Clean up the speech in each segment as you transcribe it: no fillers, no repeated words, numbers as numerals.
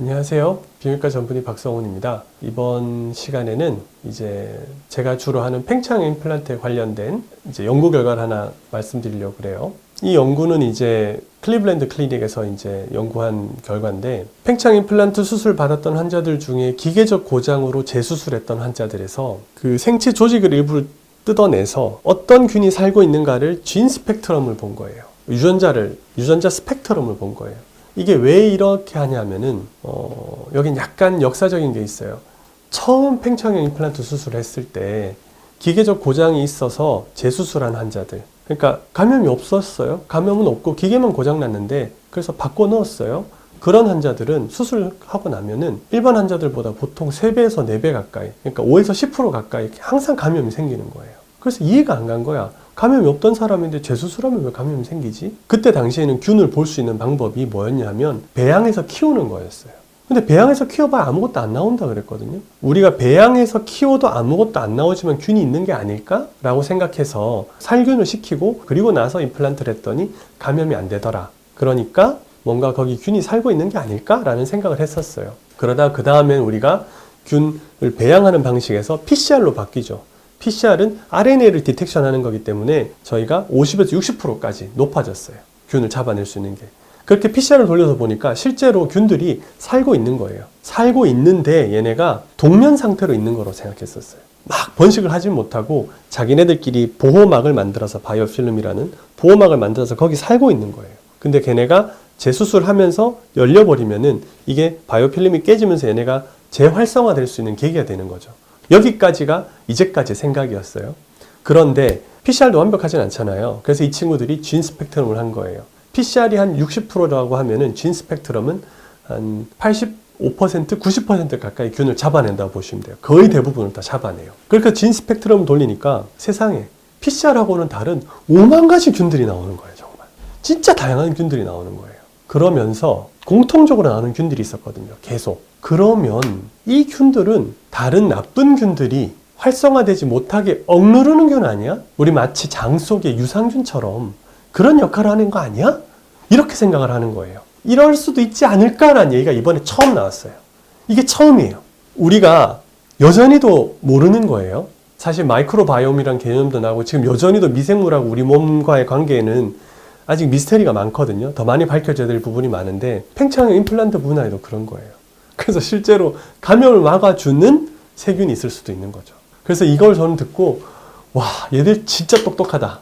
안녕하세요. 비뇨기과 전문의 박성훈입니다. 이번 시간에는 이제 제가 주로 하는 팽창 임플란트에 관련된 연구 결과를 하나 말씀드리려고 그래요. 이 연구는 이제 클리블랜드 클리닉에서 이제 연구한 결과인데, 팽창 임플란트 수술 받았던 환자들 중에 기계적 고장으로 재수술했던 환자들에서 그 생체 조직을 일부 뜯어내서 어떤 균이 살고 있는가를 진 스펙트럼을 본 거예요. 유전자 스펙트럼을 본 거예요. 이게 왜 이렇게 하냐면은 여긴 약간 역사적인 게 있어요. 처음 팽창형 임플란트 수술을 했을 때 기계적 고장이 있어서 재수술한 환자들, 그러니까 감염이 없었어요. 감염은 없고 기계만 고장 났는데 그래서 바꿔 넣었어요. 그런 환자들은 수술하고 나면은 일반 환자들보다 보통 3배에서 4배 가까이, 그러니까 5에서 10% 가까이 항상 감염이 생기는 거예요. 그래서 이해가 안 간 거야. 감염이 없던 사람인데 재수술하면 왜 감염이 생기지? 그때 당시에는 균을 볼 수 있는 방법이 뭐였냐면 배양해서 키우는 거였어요. 근데 배양해서 키워봐야 아무것도 안 나온다 그랬거든요. 우리가 배양해서 키워도 아무것도 안 나오지만 균이 있는 게 아닐까? 라고 생각해서 살균을 시키고 그리고 나서 임플란트를 했더니 감염이 안 되더라. 그러니까 뭔가 거기 균이 살고 있는 게 아닐까? 라는 생각을 했었어요. 그러다 그 다음엔 우리가 균을 배양하는 방식에서 PCR로 바뀌죠. PCR은 RNA를 디텍션하는 거기 때문에 저희가 50에서 60%까지 높아졌어요. 균을 잡아낼 수 있는 게. 그렇게 PCR을 돌려서 보니까 실제로 균들이 살고 있는 거예요. 살고 있는데 얘네가 동면 상태로 있는 거로 생각했었어요. 막 번식을 하진 못하고 자기네들끼리 보호막을 만들어서, 바이오필름이라는 보호막을 만들어서 거기 살고 있는 거예요. 근데 걔네가 재수술하면서 열려버리면은 이게 바이오필름이 깨지면서 얘네가 재활성화될 수 있는 계기가 되는 거죠. 여기까지가 이제까지 생각이었어요. 그런데 PCR도 완벽하진 않잖아요. 그래서 이 친구들이 진 스펙트럼을 한 거예요. PCR이 한 60%라고 하면은 진 스펙트럼은 한 85%, 90% 가까이 균을 잡아낸다고 보시면 돼요. 거의 대부분을 다 잡아내요. 그러니까 진 스펙트럼을 돌리니까 세상에 PCR하고는 다른 5만 가지 균들이 나오는 거예요. 정말. 진짜 다양한 균들이 나오는 거예요. 그러면서 공통적으로 나오는 균들이 있었거든요. 계속. 그러면 이 균들은 다른 나쁜 균들이 활성화되지 못하게 억누르는 균 아니야? 우리 마치 장 속의 유산균처럼 그런 역할을 하는 거 아니야? 이렇게 생각을 하는 거예요. 이럴 수도 있지 않을까라는 얘기가 이번에 처음 나왔어요. 이게 처음이에요. 우리가 여전히도 모르는 거예요. 사실 마이크로바이옴이란 개념도 나오고 지금 여전히도 미생물하고 우리 몸과의 관계에는 아직 미스테리가 많거든요. 더 많이 밝혀져야 될 부분이 많은데 팽창형 임플란트 분야에도 그런 거예요. 그래서 실제로 감염을 막아주는 세균이 있을 수도 있는 거죠. 그래서 이걸 저는 듣고 와, 얘들 진짜 똑똑하다.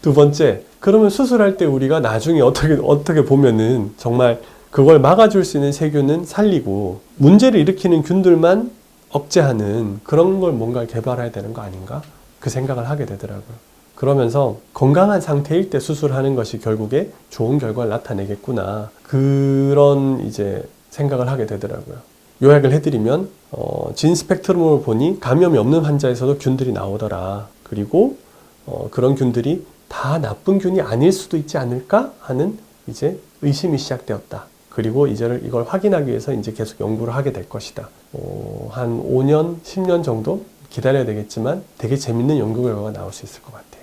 두 번째, 그러면 수술할 때 우리가 나중에 어떻게 보면은 정말 그걸 막아줄 수 있는 세균은 살리고 문제를 일으키는 균들만 억제하는 그런 걸 뭔가 개발해야 되는 거 아닌가? 그 생각을 하게 되더라고요. 그러면서 건강한 상태일 때 수술하는 것이 결국에 좋은 결과를 나타내겠구나. 그런 이제 생각을 하게 되더라고요. 요약을 해드리면 진 스펙트럼을 보니 감염이 없는 환자에서도 균들이 나오더라. 그리고 그런 균들이 다 나쁜 균이 아닐 수도 있지 않을까 하는 이제 의심이 시작되었다. 그리고 이걸 확인하기 위해서 이제 계속 연구를 하게 될 것이다. 한 5년, 10년 정도 기다려야 되겠지만 되게 재밌는 연구 결과가 나올 수 있을 것 같아요.